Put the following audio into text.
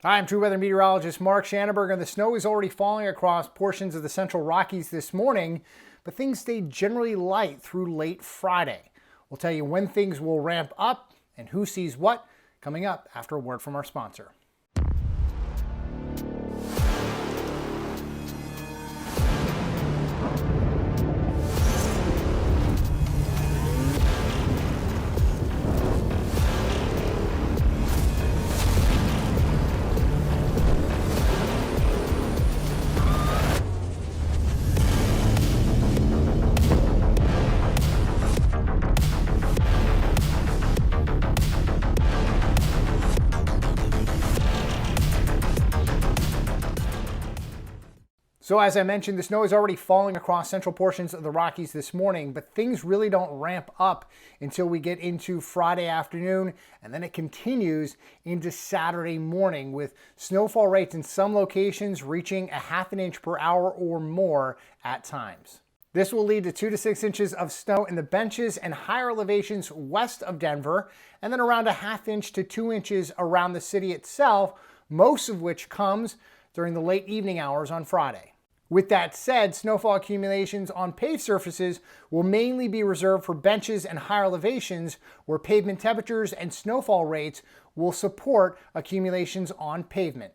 Hi, I'm True Weather Meteorologist Mark Schanenberg, and the snow is already falling across portions of the central Rockies this morning, but things stayed generally light through late Friday. We'll tell you when things will ramp up and who sees what coming up after a word from our sponsor. So as I mentioned, the snow is already falling across central portions of the Rockies this morning, but things really don't ramp up until we get into Friday afternoon, and then it continues into Saturday morning with snowfall rates in some locations reaching a ½ inch per hour or more at times. This will lead to 2 to 6 inches of snow in the benches and higher elevations west of Denver, and then around a ½ inch to 2 inches around the city itself, most of which comes during the late evening hours on Friday. With that said, snowfall accumulations on paved surfaces will mainly be reserved for benches and higher elevations where pavement temperatures and snowfall rates will support accumulations on pavement.